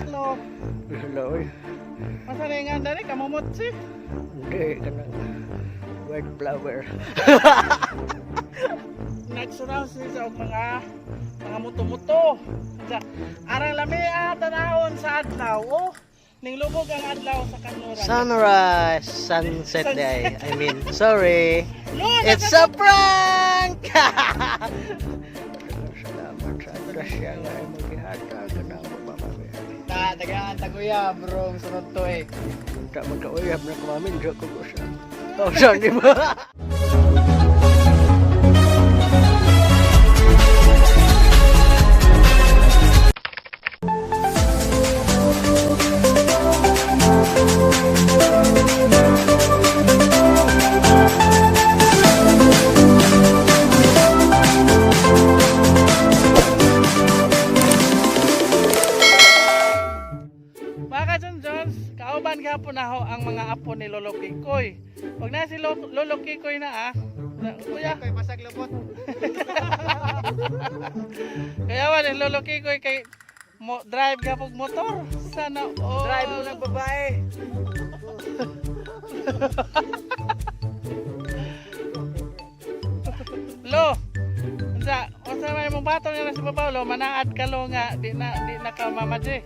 buwak-lo. Hello. Masalingan dali, kamumutsi. Hindi ka ng white flower. Next round sa mga muto-muto. Arang lamia tanahon sa adlaw. Oh, ning lubog ang adlaw sa kanluran. Sunrise, sunset day. I mean, sorry. No, It's a prank! Salamat sa grasya nga ay maghihatag na ako pamami. tagaan taguya, bro. Sunod to eh. Punta magkauyab na kumamin, diyo ko siya. Oh, saan di ba? Mga Junjun, kauban gapon na ho ang mga apo ni Lolo Kikoy. Huwag na si Lolo Kikoy na kuya. Kay pasag lubot. Kaya wala ni Lolo Kikoy kay drive gapog motor. Sana oh. Drive mo ng babae. Lo. Unsa may mong bato nga si babaw lo, manaad ka lo nga di na ka mamaji.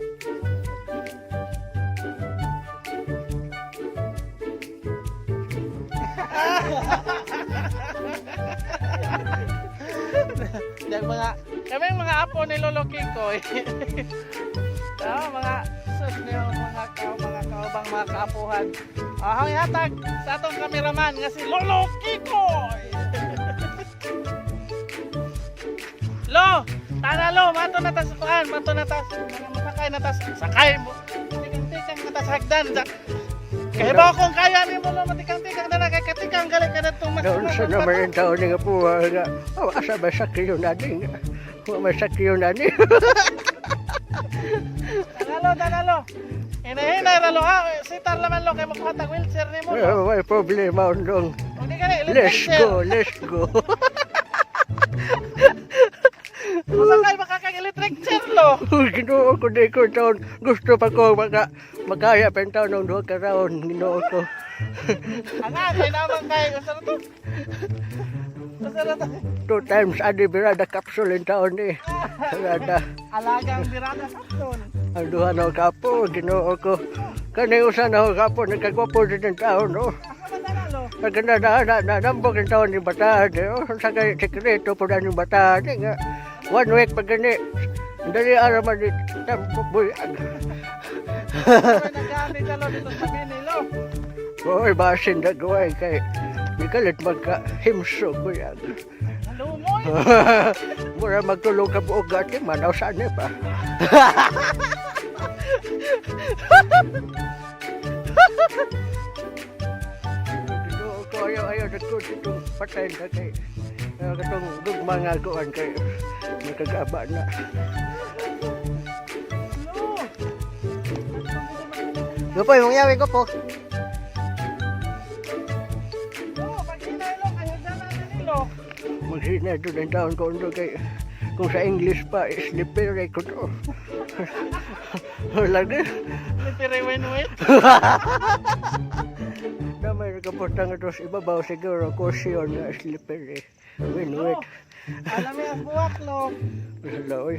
Kami mga apo ni Lolo Kikoy. Mga sus niyo mga kaubang mga kaapuhan. Ahang hatag sa atong kameraman nga si Lolo Kikoy. Lo, tana lo, mato na tas kuan, mato na tas masakay na tas sakay mo. Tikang-tikang na tas hagdan. Kaya ba kung kaya ni mo lo matikang-tikang na kay katikang galing ka na itong Doon sa naman yung taon nga po, asa ba sakyo na din? May sakyo na din. Tanalo. Hinahinay ralo ha, sitar naman lo kay makuhatag wheelchair ni mo lo. May problema dong. Hindi ka rin, Let's go. Masakay makakag-electric chair lo. Ginoo ko di ko taon. Gusto pa ko makaya pa yung taon ng 2 ka taon. Ginoo ko. Ang kay naman kay, usa na to? 2 times adi birada capsule yung taon eh. Birada. Alagang birada kapton. Ang duha na kapo. Ginoo ko. Kani usa na kapo. Nagkagwapo din yung taon. Oh. Asa ba tanalo? Naganda na nambog yung taon yung bataan. Sa kay sekreto po na yung bataan. Nga. 1 week pag gani. Dali araman ni buyag. Nagkani ka lo dito sa binilo. Oy, basin na gawin kay Mikalit magka-himso buyag. Nalumoy. Mura magtulog ka buog gati, manaw saan ba? Ko ayaw na ko itong patay na kay itong gugma nga kuhan kay magkagaba na. Lupoy, mangyawi ko po. Magsina ito ng taon ko ito kay kung sa English pa, slippery ko to. Lagi. Slippery win-win. Damay nakaputang ito sa ibabaw siguro cushion na slippery. Win-win. Alam mo yung buwak lo. Hello.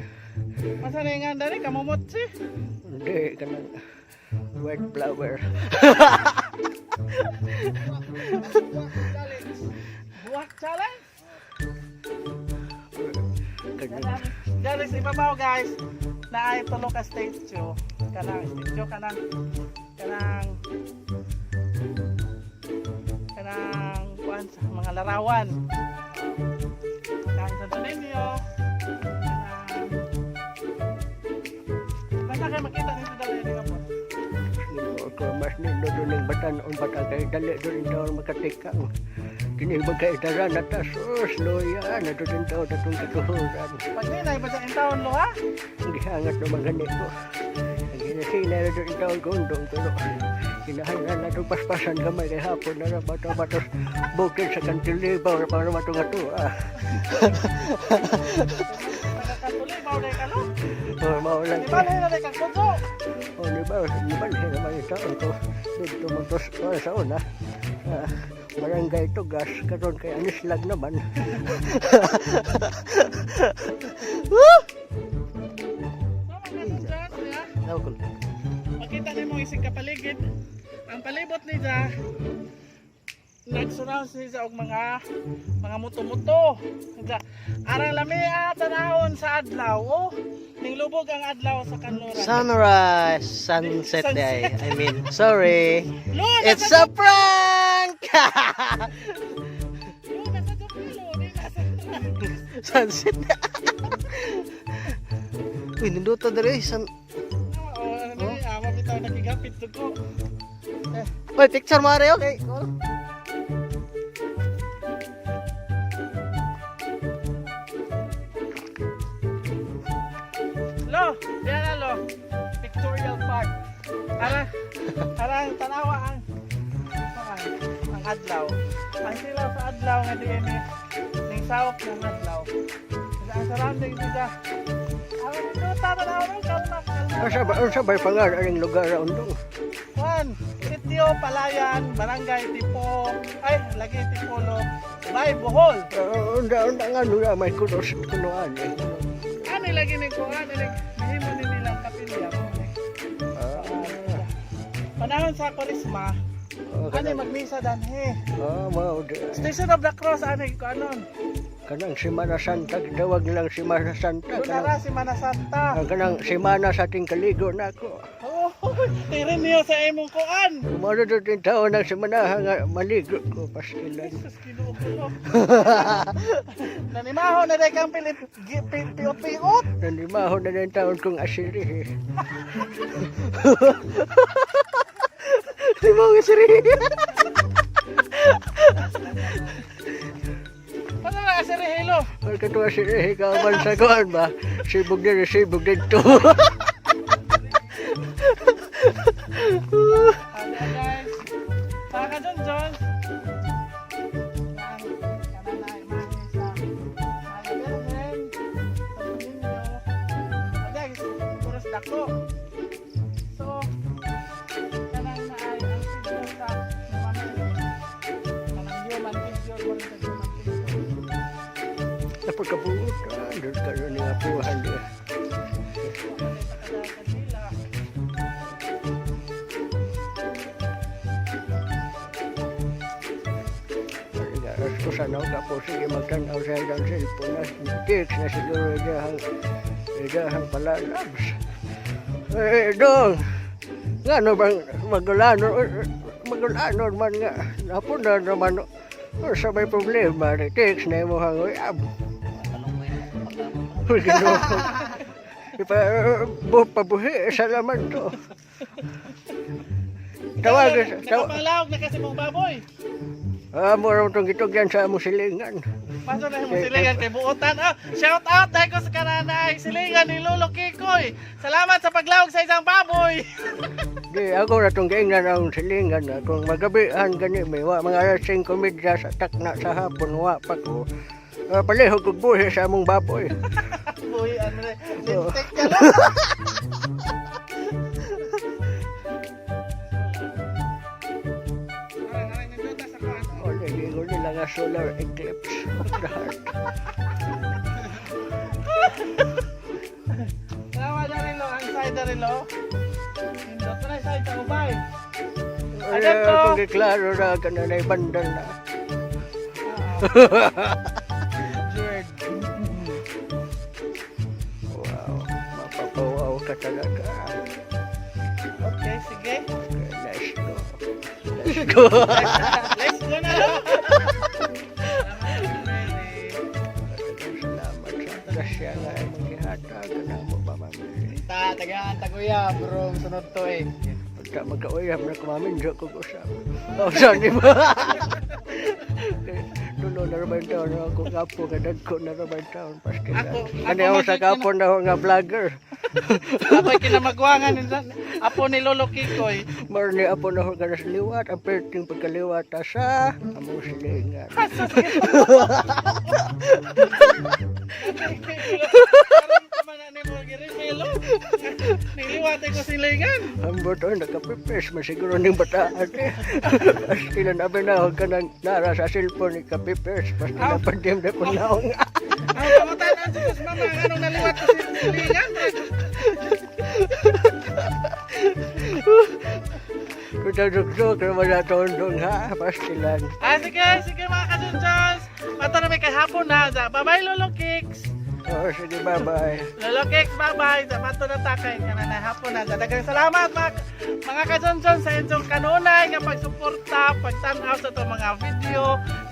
Masalingan dali, kamumutsi. Hindi ka ng white flower. Buwak challenge. Ganyan. Guys, ibabaw guys. Na ay tulo ka statue. Kanang kuan sa mga larawan. Kanang sa ninyo. Basta kayo makita nito dali nila po. Ko mas nindo doon ng batanon bata kay dali doon taon makatikang. Kini magkaitara na tasos loya na doon taon tatong katuhuran. Pag ninay ba sa taon lo ha? Ang gihangat naman ganito. Ang ginasinay na doon taon kondong pero kinahanglan na doon paspasan gamay kay hapon na bato-batos bukid sa kantilibaw para matugato. Nakatulibaw na kalo. Oh, maulan. Di ba na kang kutso? Oh, di ba naman ito ko dito motos ko sa una. Barangay Tugas karon kay Anislag naman. Makita nimo isig kapaligid. Ang palibot ni Ja nagsurround siya og mga muto-muto. Arang lamia tanahon sa adlaw. Oh, ning lubog ang adlaw sa kanluran. Sunrise, sunset day. I mean, sorry. Lo, It's a prank! Lo, nasa Jopilo, di nasa. Sunset. Uy, nindota dere. Oh, ano ni mabitaw nakigapit to ko. Uy, picture mo rin, okay? Lo, diyan na lo. Pictorial Park. Arang tanawa ang adlaw. Ang silaw sa adlaw nga diyan ning sawop ng adlaw. Ang surrounding dito. Ang dito tanaw ng kalma. Asa ba pangar aning lugar ra undong? Juan, Sitio, Palayan, Barangay Tipo, ay, lagi Tipolo, Bay, Bohol. Unda nga nula may kunos kunoan eh. Ano lagi ni ko, ano lagi, mahimo ni nilang kapilya. Panahon sa Kwaresma, ano magmisa danhe. Mao Station of the Cross, ano ko anon. kanang Semana Santa gitawag nilang Semana Santa. Lunara si Mana Santa. Kanang semana sa ating kaligo nako. Oh, tirin niyo sa imong kuan. Kumano doon yung taon ng semana nga maligo ko paskilan. Jesus, Ginoo ko. Nanimaho na dahil kang piot-piot. Nanimahon na ng taon kong asiri. Di mo asiri. Ano na kasi rehilo? Ang katuwa asiri, kaman sa kuhan ba? Sibog din to. Ano guys? Saka Junjun. Dako. So, kanang naay ang picture sa kanang human picture mo rin sa human picture. Napagkabuot ka, doon ka rin nga puhan niya. Kung saan ako po, sige magtanaw sa isang cellphone na text na siguro idahang palalabs. Dong, nga no bang magulano man nga, napuna naman sa may problema, text na mo hangoy pabuhi sa laman to. Nakapalawag na kasi mong baboy. Murang itong gitugyan sa among silingan. Paso na yung silingan kay buutan. Shout out dahil ko sa kananay silingan ni Lolo Kikoy. Salamat sa paglawag sa isang baboy. Di ako na itong gaingnan ang silingan. Kung magabihan gani may mga rasing komedya sa takna sa hapon, pa ko. Palihog kong buhi sa among baboy. Buhi, ano rin. Lintik ka lang. Ligo nila nga solar eclipse of the heart. Salamat na rin lo, ang side na rin lo. Indot na yung side sa ubay. Kung iklaro na ka na bandal na. Wow, mapapawaw ka talaga. Okay, sige. Okay, let's go. Let's go na lo. Salamat sa grasya nga ay maghihatag na mo mamamili. Tagaan taguya, bro. Sunod to eh. Pagka magkauyam na kumamin, diyo ko usap. Saan di ba? Dulo na naman taon na ako kapo, kadad ko na naman taon. Ano ako sa kapo na ako nga vlogger. Ako'y kinamagwangan apo ni Lolo Kikoy. Marni apo na ako ganas liwat, ang perting pagkaliwat sa among silingan. Karon pa man ni mo gi-refill oh. Niliwate ko silingan. Ang boto nakapipes, masiguro ning bataan eh. Kailan na binahog ka ng nara sa cellphone ni kapipes, basta napandim na kung naong. Ang pamutanan si Kus Mama, anong naliwat ko silingan? Kutadok-dok naman na tondong ha, pastilan. Sige mga ka-Junjuns. Mato na may kahapon na. Bye-bye Lolo Kicks. Oo, sige, bye-bye. Lolo Kicks, bye-bye. Mato na takay. Nga na hapon na. Dagang salamat mga ka-Junjuns sa inyong kanunay nga pagsuporta, pagtanaw sa itong mga video.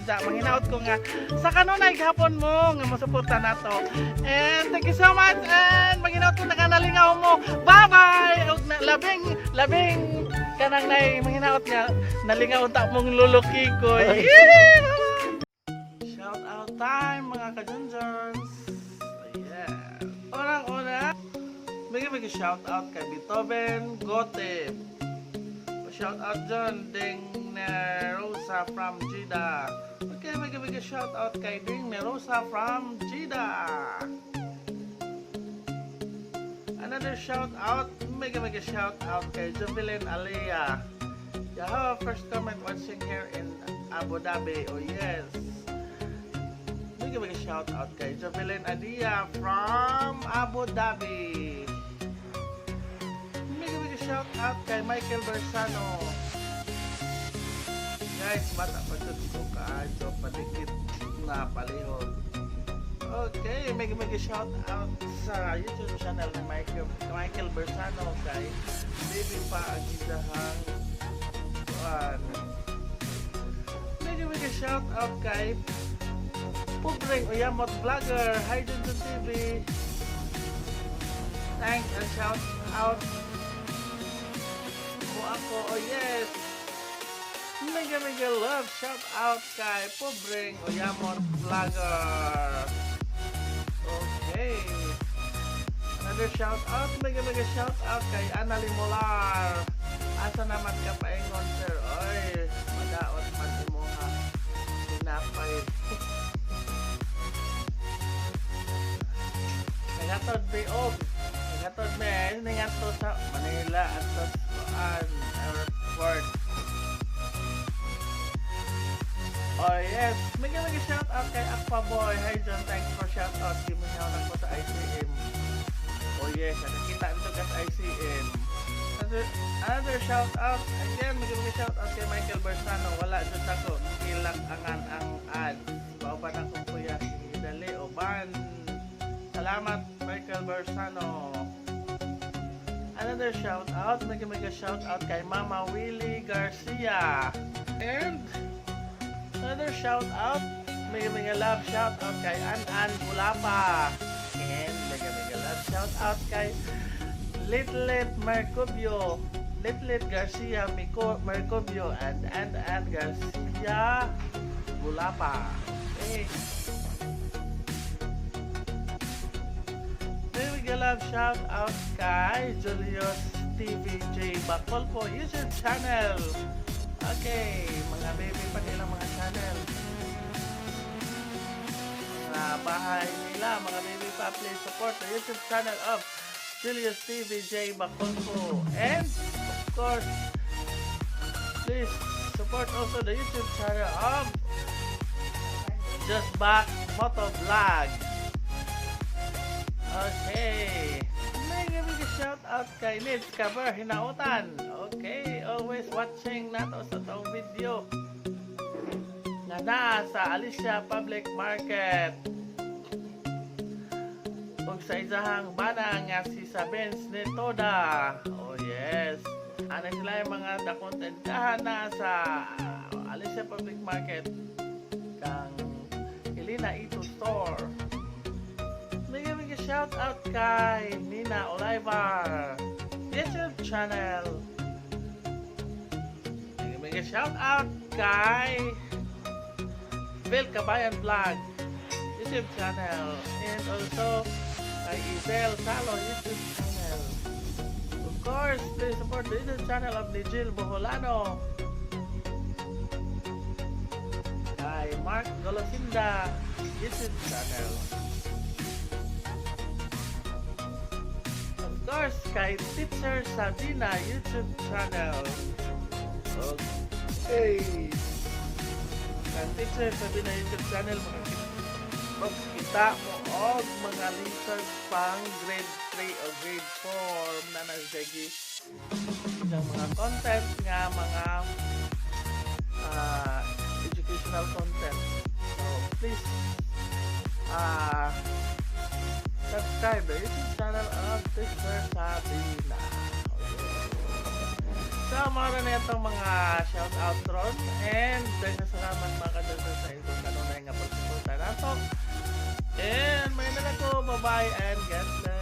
Manghinaot ko nga sa kanunay gahapon mo nga masuporta na to. And thank you so much. And manghinaot ko na kanalingaw mo. Bye-bye. Labing kanang nay manghinaot nga nalingaw ta mong Lolo Kikoy. Shout out time mga ka-Junjuns. Yeah. Unang-una, bigyan shout out kay Beethoven Gote. Shout out John Ding Rosa from Jeddah. Okay, bigyan shout out kay Ding Rosa from Jeddah. Another shout out, mega shout out kay Jovelyn Alea. Yeah, first comment watching here in Abu Dhabi. Oh yes. Mega shout out kay Jovelyn Alea from Abu Dhabi. Mega shout out kay Michael Bersano. Guys, bata pa ko kaadyo padikit na palihog. Okay, mega shout out sa YouTube channel ni Michael Bersano kay baby pa ang idahang kuan. Mega shout out kay Pubreng Uyamot Vlogger. Hi Junjun TV. Thanks and shout out po ako. Oh yes. Mega love shout out kay Pubreng Uyamot Vlogger. Okay. Another shout out, mega shout out kay Ana Limolar. Asa naman ka paingon sir? Oy, madaot man imuha. Sinapay. Nagatod biog. Nagatod me, nangato sa Manila at sa airport. Oh yes, mega shout out kay Aqua Boy. Hi John, thanks for shout out. Gimingaw na ko sa ICM. Oh yes, nakikita nito ka sa ICM. Another shout out, again, mega shout out kay Michael Bersano. Wala dyan ako, ilang angan ang ad. Pauban ako kuya, dali o ban. Salamat Michael Bersano. Another shout out, mega shout out kay Mama Willie Garcia. And another shout out, mega love shout out kay An Bulapa. And mega love shout out kay Litlit Mercubio, Litlit Garcia Mercubio and Garcia Bulapa. Okay. Mega love shout out kay Julius TVJ Bacolpo YouTube channel. Okay, mga baby pa nilang mga channel. Mga bahay nila, mga baby pa, please support the YouTube channel of Julius TVJ Bacolpo. And, of course, please support also the YouTube channel of Just Back Moto Vlog. Okay. Mega shout out kay Lids Cover Hinautan. Okay, always watching nato sa tong video. Nga na sa Alicia Public Market. Ug sa isahang bana nga si Sabens Netoda. Oh yes. Ano sila yung mga dakong tentahan na sa Alicia Public Market. Kang Elena Ito Store. Mega shout out kay Nina Olivar YouTube channel. Mega shout out kay Phil Kabayan Vlog YouTube channel. And also kay Isel Salo YouTube channel. Of course, please support the YouTube channel of Nigel Boholano. Kay Mark Golosinda YouTube channel. course, kay Teacher Sabina YouTube channel. Okay. Kay Teacher Sabina YouTube channel, makikita mo og mga lessons pang grade 3 o grade 4 na nagsagi ng mga content nga mga educational content. So please subscribe the YouTube channel of Teacher Sabina. So mara na itong mga shoutout ron, and dahil salamat mga kadasa sa itong kanunay nga pagsuporta nato. And may nalako, bye bye and God bless.